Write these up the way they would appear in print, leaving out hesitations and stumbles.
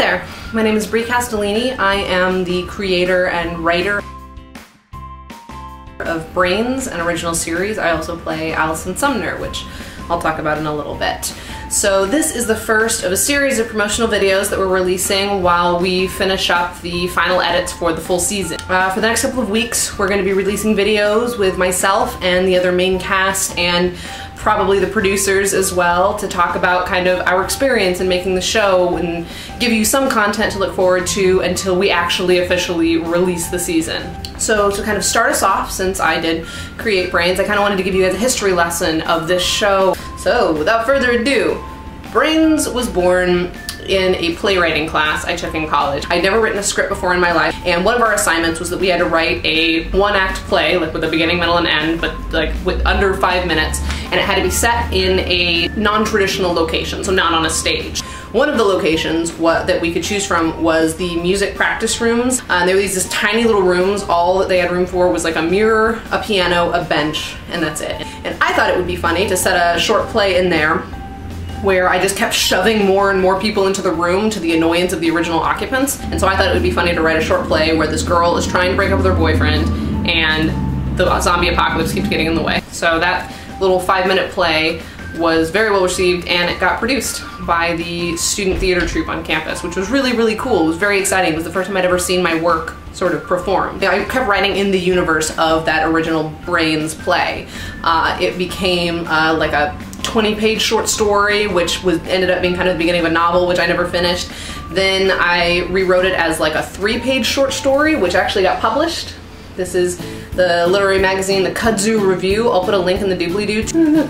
there, my name is Brie Castellini. I am the creator and writer of Brains, an original series. I also play Alison Sumner, which I'll talk about in a little bit. So this is the first of a series of promotional videos that we're releasing while we finish up the final edits for the full season. For the next couple of weeks, we're going to be releasing videos with myself and the other main cast and probably the producers as well to talk about kind of our experience in making the show and give you some content to look forward to until we actually officially release the season. So to kind of start us off, since I did create Brains, I kind of wanted to give you guys a history lesson of this show. So without further ado, Brains was born in a playwriting class I took in college. I'd never written a script before in my life, and one of our assignments was that we had to write a one-act play, like with a beginning, middle, and end, but like with under 5 minutes, and it had to be set in a non-traditional location, so not on a stage. One of the locations that we could choose from was the music practice rooms. There were these tiny little rooms. All that they had room for was like a mirror, a piano, a bench, and that's it. And I thought it would be funny to set a short play in there where I just kept shoving more and more people into the room to the annoyance of the original occupants. And so I thought it would be funny to write a short play where this girl is trying to break up with her boyfriend and the zombie apocalypse keeps getting in the way. So that little 5-minute play was very well received, and it got produced by the student theater troupe on campus, which was really, really cool. It was very exciting. It was the first time I'd ever seen my work sort of performed. I kept writing in the universe of that original Brains play. It became like a 20-page short story, which ended up being kind of the beginning of a novel, which I never finished. Then I rewrote it as like a 3-page short story, which actually got published. This is the literary magazine, the Kudzu Review. I'll put a link in the doobly-doo.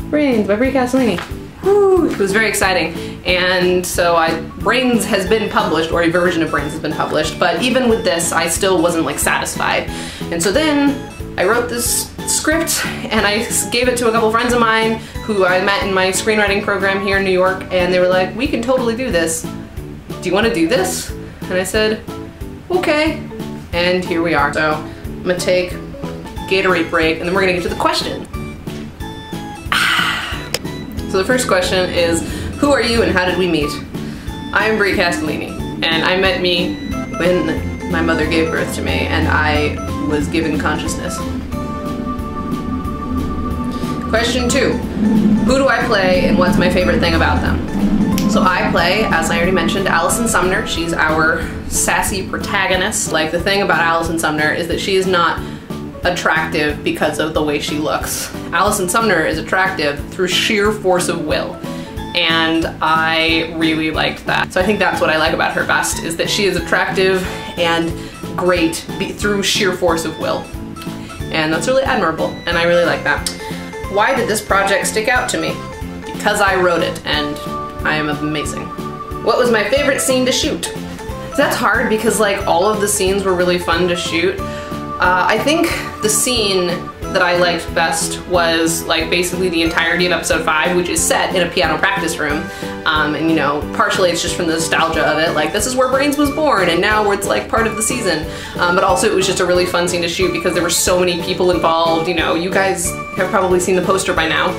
Brains by Brie Castellini. Woo! It was very exciting. And so Brains has been published, or a version of Brains has been published, but even with this, I still wasn't like satisfied. And so then I wrote this script and I gave it to a couple friends of mine who I met in my screenwriting program here in New York, and they were like, we can totally do this. Do you want to do this? And I said, okay. And here we are. So I'm gonna take a Gatorade break and then we're gonna get to the question. So the first question is, who are you and how did we meet? I'm Brie Castellini, and I met me when my mother gave birth to me and I was given consciousness. Question 2, who do I play and what's my favorite thing about them? So I play, as I already mentioned, Alison Sumner. She's our sassy protagonist. Like, the thing about Alison Sumner is that she is not attractive because of the way she looks. Alison Sumner is attractive through sheer force of will, and I really liked that. So I think that's what I like about her best, is that she is attractive and great through sheer force of will, and that's really admirable, and I really like that. Why did this project stick out to me? Because I wrote it, and I am amazing. What was my favorite scene to shoot? That's hard because like all of the scenes were really fun to shoot. I think the scene that I liked best was like basically the entirety of episode 5, which is set in a piano practice room. And you know, partially it's just from the nostalgia of it, like this is where Brains was born and now it's like part of the season. But also it was just a really fun scene to shoot because there were so many people involved. You know, you guys have probably seen the poster by now.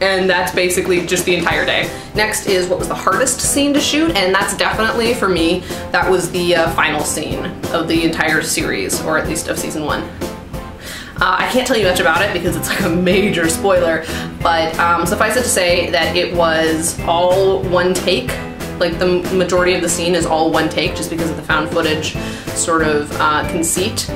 And that's basically just the entire day. Next is what was the hardest scene to shoot, and that's definitely, for me, that was the final scene of the entire series, or at least of season 1. I can't tell you much about it because it's like a major spoiler, but suffice it to say that it was all one take. Like the majority of the scene is all one take just because of the found footage sort of conceit.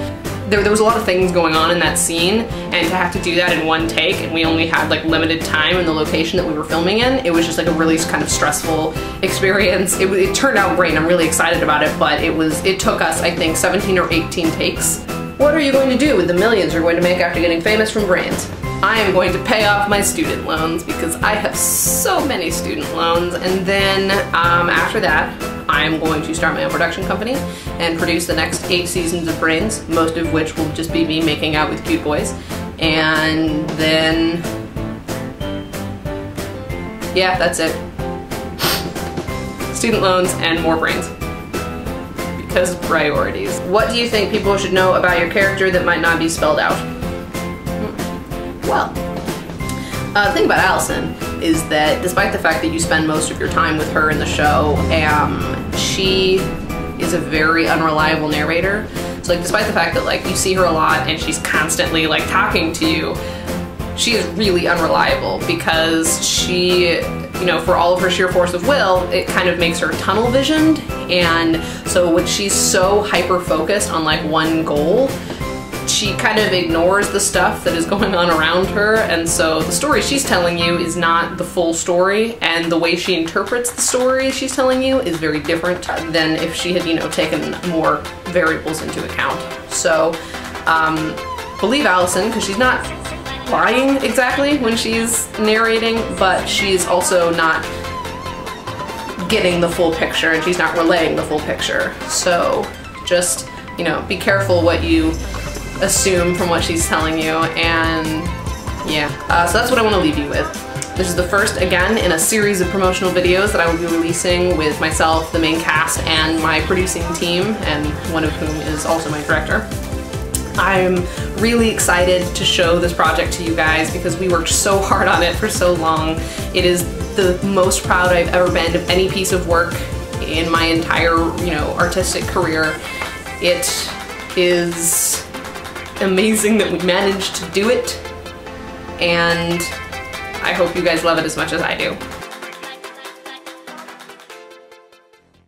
There was a lot of things going on in that scene, and to have to do that in one take, and we only had like limited time in the location that we were filming in, it was just like a really kind of stressful experience. It turned out great and I'm really excited about it, but it took us, I think, 17 or 18 takes. What are you going to do with the millions you're going to make after getting famous from Brains? I am going to pay off my student loans because I have so many student loans, and then after that I'm going to start my own production company and produce the next 8 seasons of Brains, most of which will just be me making out with cute boys. And then, yeah, that's it. Student loans and more Brains. Because priorities. What do you think people should know about your character that might not be spelled out? Well, the thing about Alison is that despite the fact that you spend most of your time with her in the show, she is a very unreliable narrator. So like, despite the fact that like you see her a lot and she's constantly like talking to you, she is really unreliable because she, you know, for all of her sheer force of will, it kind of makes her tunnel visioned. And so when she's so hyper focused on like one goal, she kind of ignores the stuff that is going on around her, and so the story she's telling you is not the full story, and the way she interprets the story she's telling you is very different than if she had, you know, taken more variables into account. So believe Alison, because she's not lying exactly when she's narrating, but she's also not getting the full picture and she's not relaying the full picture. So just, you know, be careful what you assume from what she's telling you, and yeah. So that's what I want to leave you with. This is the first, again, in a series of promotional videos that I will be releasing with myself, the main cast, and my producing team, and one of whom is also my director. I'm really excited to show this project to you guys because we worked so hard on it for so long. It is the most proud I've ever been of any piece of work in my entire, you know, artistic career. It is amazing that we managed to do it, and I hope you guys love it as much as I do.